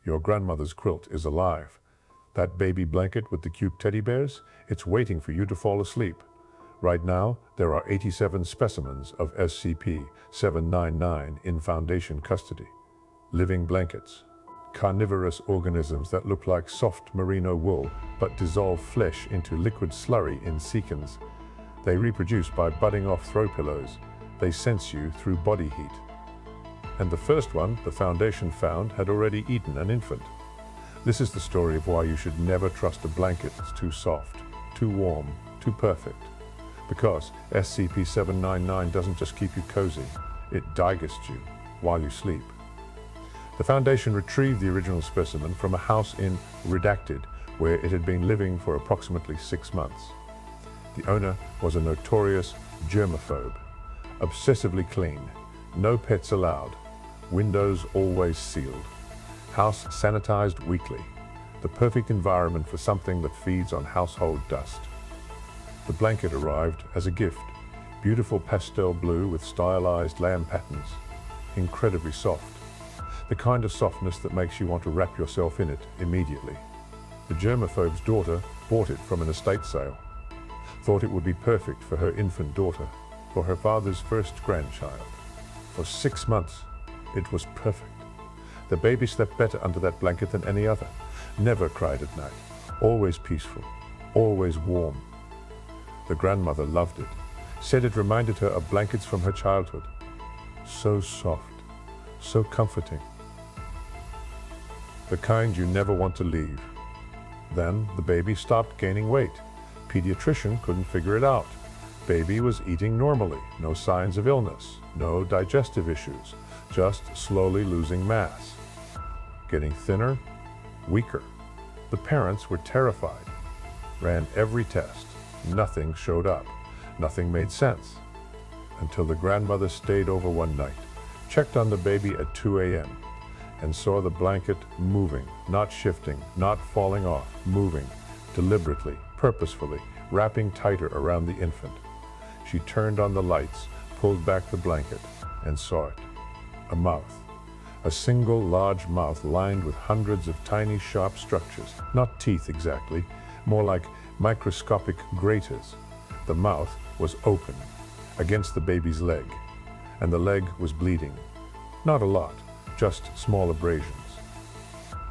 Your grandmother's quilt is alive. That baby blanket with the cute teddy bears, it's waiting for you to fall asleep. Right now, there are 87 specimens of SCP-799 in Foundation custody. Living blankets. Carnivorous organisms that look like soft merino wool but dissolve flesh into liquid slurry in seconds. They reproduce by budding off throw pillows. They sense you through body heat. And the first one the Foundation found had already eaten an infant. This is the story of why you should never trust a blanket that's too soft, too warm, too perfect. Because SCP-799 doesn't just keep you cozy, it digests you while you sleep. The Foundation retrieved the original specimen from a house in Reproduction, where it had been living for approximately 6 months. The owner was a notorious germaphobe, obsessively clean, no pets allowed, windows always sealed, house sanitized weekly, the perfect environment for something that feeds on household dust. The blanket arrived as a gift, beautiful pastel blue with stylized lamb patterns, incredibly soft, the kind of softness that makes you want to wrap yourself in it immediately. The germaphobe's daughter bought it from an estate sale, thought it would be perfect for her infant daughter, for her father's first grandchild. For 6 months, it was perfect. The baby slept better under that blanket than any other, never cried at night, always peaceful, always warm. The grandmother loved it, said it reminded her of blankets from her childhood. So soft, so comforting. The kind you never want to leave. Then the baby stopped gaining weight. Pediatrician couldn't figure it out. Baby was eating normally, no signs of illness, no digestive issues, just slowly losing mass. Getting thinner, weaker. The parents were terrified. Ran every test. Nothing showed up. Nothing made sense. Until the grandmother stayed over one night, checked on the baby at 2 a.m., and saw the blanket moving, not shifting, not falling off, moving, deliberately, purposefully, wrapping tighter around the infant. She turned on the lights, pulled back the blanket, and saw it. A mouth. A single large mouth lined with hundreds of tiny sharp structures, not teeth exactly, more like microscopic graters. The mouth was open, against the baby's leg, and the leg was bleeding. Not a lot, just small abrasions,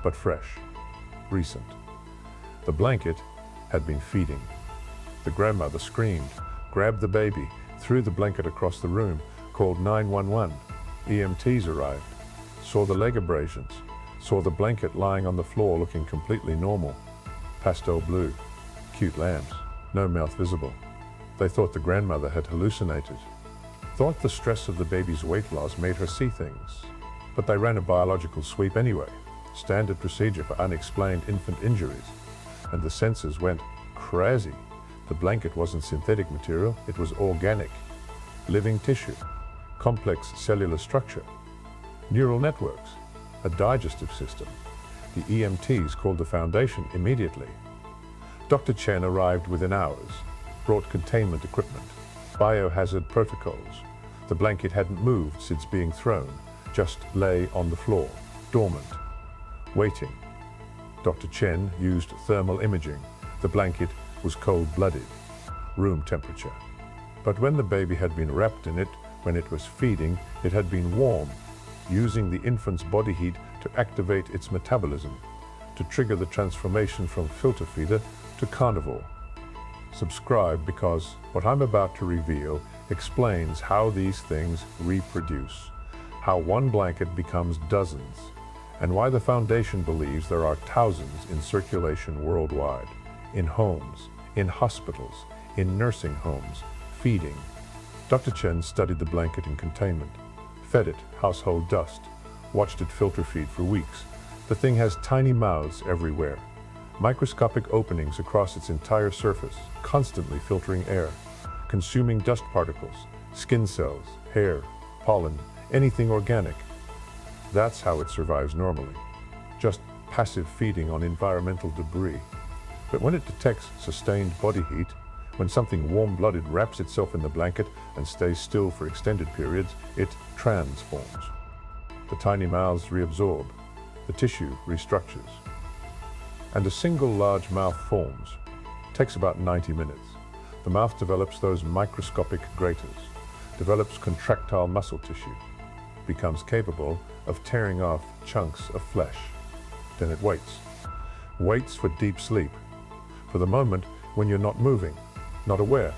but fresh, recent. The blanket had been feeding. The grandmother screamed, grabbed the baby, threw the blanket across the room, called 911. EMTs arrived, saw the leg abrasions, saw the blanket lying on the floor looking completely normal. Pastel blue, cute lambs, no mouth visible. They thought the grandmother had hallucinated. Thought the stress of the baby's weight loss made her see things. But they ran a biological sweep anyway, standard procedure for unexplained infant injuries. And the senses went crazy. The blanket wasn't synthetic material, it was organic. Living tissue, complex cellular structure, neural networks, a digestive system. The EMTs called the Foundation immediately. Dr. Chen arrived within hours, brought containment equipment, biohazard protocols. The blanket hadn't moved since being thrown, just lay on the floor, dormant, waiting. Dr. Chen used thermal imaging. The blanket was cold-blooded, room temperature. But when the baby had been wrapped in it, when it was feeding, it had been warm, using the infant's body heat to activate its metabolism, to trigger the transformation from filter feeder to carnivore. Subscribe because what I'm about to reveal explains how these things reproduce, how one blanket becomes dozens, and why the Foundation believes there are thousands in circulation worldwide, in homes, in hospitals, in nursing homes, feeding. Dr. Chen studied the blanket in containment, fed it household dust, watched it filter feed for weeks. The thing has tiny mouths everywhere, microscopic openings across its entire surface, constantly filtering air, consuming dust particles, skin cells, hair, pollen, anything organic. That's how it survives normally, just passive feeding on environmental debris. But when it detects sustained body heat, when something warm-blooded wraps itself in the blanket and stays still for extended periods, it transforms. The tiny mouths reabsorb. the tissue restructures, and a single large mouth forms. Takes about 90 minutes. The mouth develops those microscopic graters, develops contractile muscle tissue, becomes capable of tearing off chunks of flesh. Then it waits for deep sleep, for the moment when you're not moving, not aware,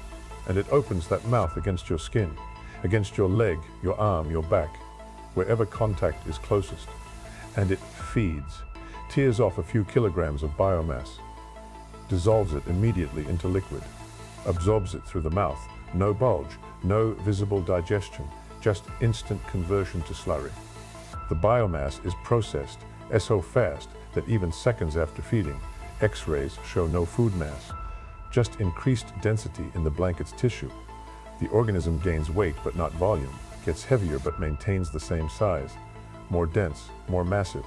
and it opens that mouth against your skin, against your leg, your arm, your back, wherever contact is closest, and it feeds, tears off a few kilograms of biomass, dissolves it immediately into liquid, absorbs it through the mouth, no bulge, no visible digestion, just instant conversion to slurry. The biomass is processed so fast that even seconds after feeding, X-rays show no food mass, just increased density in the blanket's tissue. The organism gains weight but not volume, gets heavier but maintains the same size, more dense, more massive,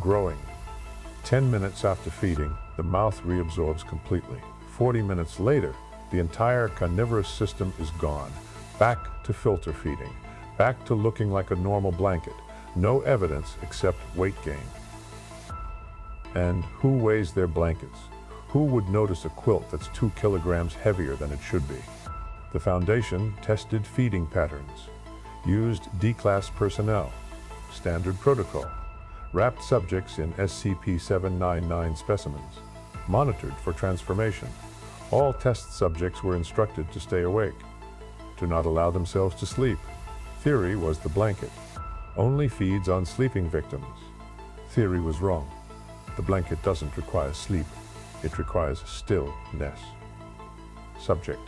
growing. 10 minutes after feeding, the mouth reabsorbs completely. 40 minutes later, the entire carnivorous system is gone, back to filter feeding, back to looking like a normal blanket. No evidence except weight gain. And who weighs their blankets? Who would notice a quilt that's 2 kilograms heavier than it should be? The Foundation tested feeding patterns, used D-class personnel, standard protocol, wrapped subjects in SCP-799 specimens, monitored for transformation. All test subjects were instructed to stay awake, to not allow themselves to sleep. Theory was the blanket only feeds on sleeping victims. Theory was wrong. The blanket doesn't require sleep. It requires stillness. Subject,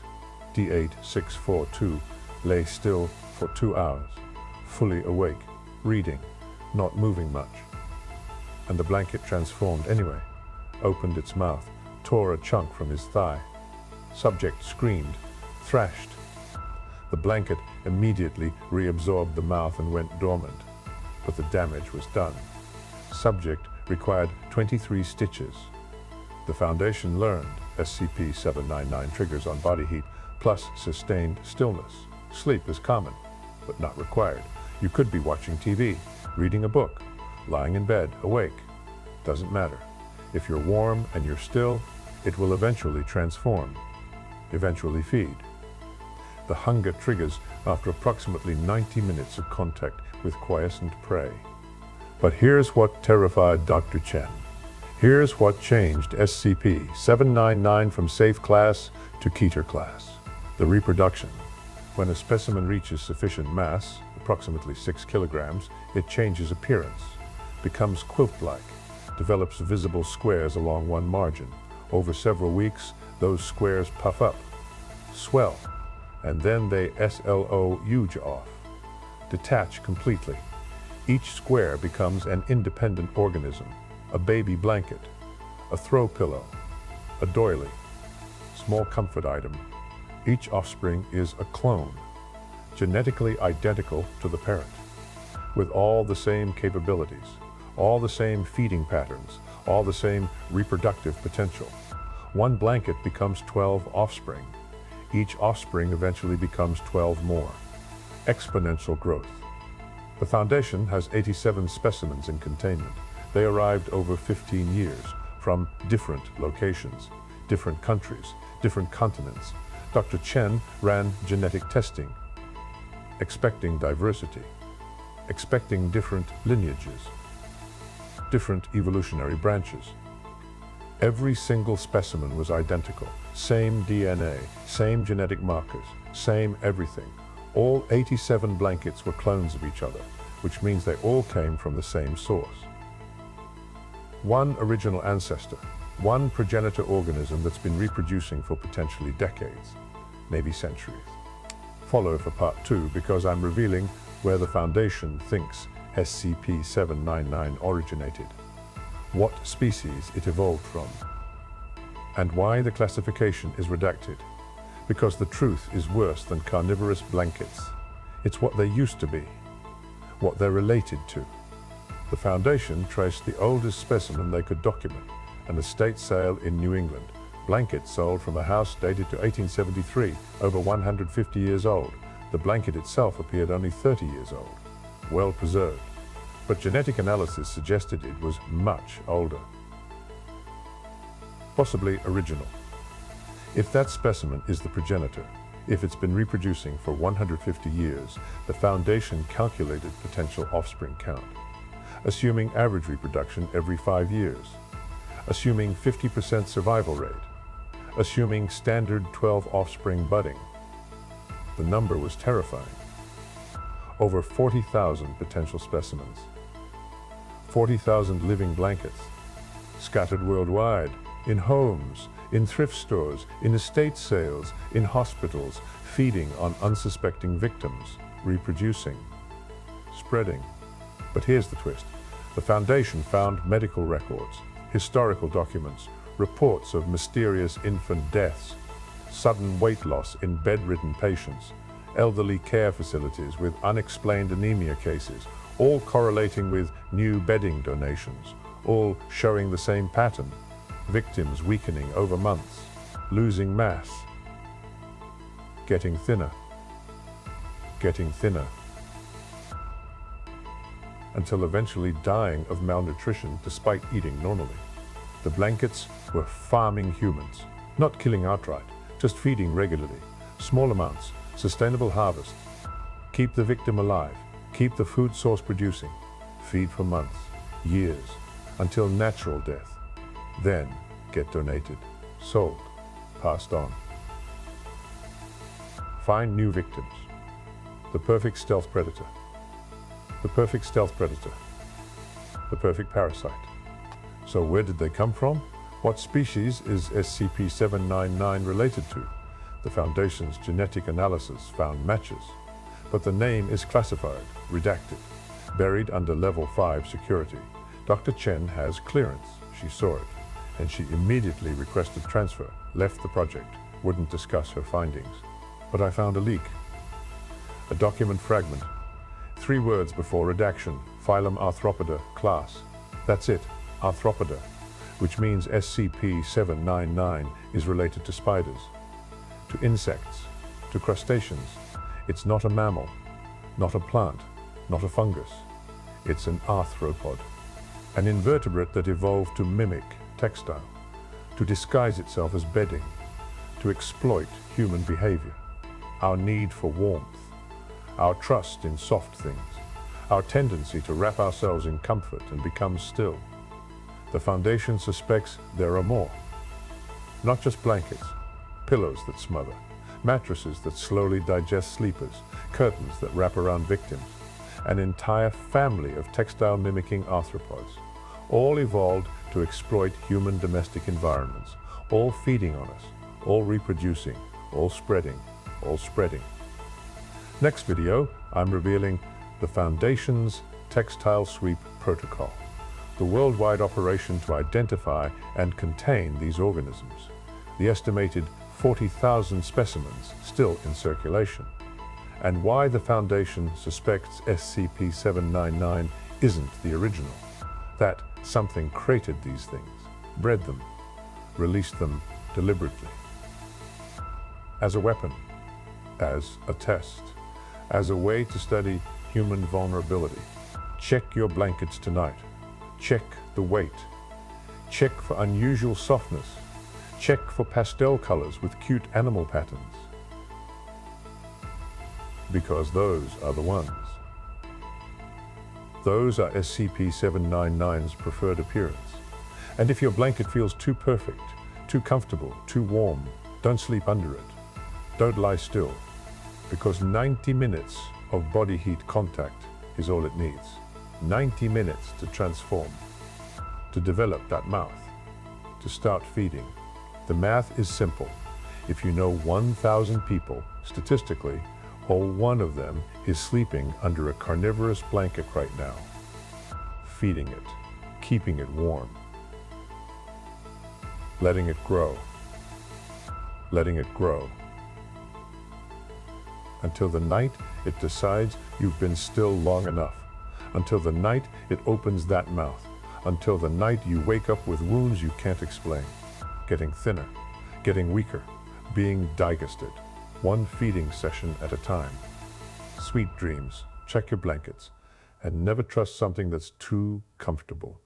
D8642, lay still for 2 hours, fully awake, reading, not moving much. And the blanket transformed anyway, opened its mouth, tore a chunk from his thigh. Subject screamed, thrashed. The blanket immediately reabsorbed the mouth and went dormant, but the damage was done. Subject required 23 stitches. The Foundation learned SCP-799 triggers on body heat plus sustained stillness. Sleep is common, but not required. You could be watching TV, reading a book, lying in bed, awake. Doesn't matter. If you're warm and you're still, it will eventually transform, eventually feed. The hunger triggers after approximately 90 minutes of contact with quiescent prey. But here's what terrified Dr. Chen. Here's what changed SCP-799 from safe class to keter class. The reproduction. When a specimen reaches sufficient mass, approximately 6 kilograms, it changes appearance, becomes quilt-like, develops visible squares along one margin. Over several weeks, those squares puff up, swell, and then they slowge off, detach completely. Each square becomes an independent organism, a baby blanket, a throw pillow, a doily, small comfort item. Each offspring is a clone, genetically identical to the parent, with all the same capabilities, all the same feeding patterns, all the same reproductive potential. One blanket becomes 12 offspring. Each offspring eventually becomes 12 more. Exponential growth. The Foundation has 87 specimens in containment. They arrived over 15 years from different locations, different countries, different continents. Dr. Chen ran genetic testing, expecting diversity, expecting different lineages, different evolutionary branches. Every single specimen was identical, same DNA, same genetic markers, same everything. All 87 blankets were clones of each other, which means they all came from the same source. One original ancestor, one progenitor organism that's been reproducing for potentially decades, maybe centuries. Follow for part 2 because I'm revealing where the Foundation thinks SCP-799 originated, what species it evolved from, and why the classification is redacted. Because the truth is worse than carnivorous blankets. It's what they used to be, what they're related to. The Foundation traced the oldest specimen they could document, an estate sale in New England. Blankets sold from a house dated to 1873, over 150 years old. The blanket itself appeared only 30 years old, well preserved. but genetic analysis suggested it was much older. Possibly original. If that specimen is the progenitor, if it's been reproducing for 150 years, the Foundation calculated potential offspring count, assuming average reproduction every 5 years, assuming 50% survival rate, assuming standard 12 offspring budding. The number was terrifying. Over 40,000 potential specimens, 40,000 living blankets, scattered worldwide, in homes, in thrift stores, in estate sales, in hospitals, feeding on unsuspecting victims, reproducing, spreading. But here's the twist. The Foundation found medical records, historical documents, reports of mysterious infant deaths, sudden weight loss in bedridden patients, elderly care facilities with unexplained anemia cases, all correlating with new bedding donations, all showing the same pattern. Victims weakening over months, losing mass, getting thinner, until eventually dying of malnutrition despite eating normally. The blankets were farming humans, not killing outright, just feeding regularly, small amounts, sustainable harvest. Keep the victim alive, keep the food source producing, feed for months, years, until natural death. Then get donated, sold, passed on. Find new victims. The perfect stealth predator. The perfect stealth predator. The perfect parasite. So where did they come from? What species is SCP-799 related to? The Foundation's genetic analysis found matches, but the name is classified, redacted, buried under Level 5 security. Dr. Chen has clearance. She saw it, and she immediately requested transfer, left the project, wouldn't discuss her findings. But I found a leak. A document fragment. 3 words before redaction, phylum Arthropoda, class. That's it, Arthropoda, which means SCP-799 is related to spiders, to insects, to crustaceans. It's not a mammal, not a plant, not a fungus. It's an arthropod, an invertebrate that evolved to mimic textile, to disguise itself as bedding, to exploit human behavior, our need for warmth, our trust in soft things, our tendency to wrap ourselves in comfort and become still. The Foundation suspects there are more. Not just blankets, pillows that smother, mattresses that slowly digest sleepers, curtains that wrap around victims, an entire family of textile-mimicking arthropods, all evolved to exploit human domestic environments, all feeding on us, all reproducing, all spreading, all spreading. Next video, I'm revealing the Foundation's Textile Sweep Protocol, the worldwide operation to identify and contain these organisms, the estimated 40,000 specimens still in circulation, and why the Foundation suspects SCP-799 isn't the original, that something created these things, bred them, released them deliberately. As a weapon, as a test, as a way to study human vulnerability. Check your blankets tonight. Check the weight. Check for unusual softness. Check for pastel colors with cute animal patterns. Because those are the ones. Those are SCP-799's preferred appearance. And if your blanket feels too perfect, too comfortable, too warm, don't sleep under it. Don't lie still, because 90 minutes of body heat contact is all it needs. 90 minutes to transform, to develop that mouth, to start feeding. The math is simple. If you know 1,000 people, statistically, all one of them is sleeping under a carnivorous blanket right now, feeding it, keeping it warm, letting it grow, until the night it decides you've been still long enough, until the night it opens that mouth, until the night you wake up with wounds you can't explain, getting thinner, getting weaker, being digested, one feeding session at a time. Sweet dreams, check your blankets, and never trust something that's too comfortable.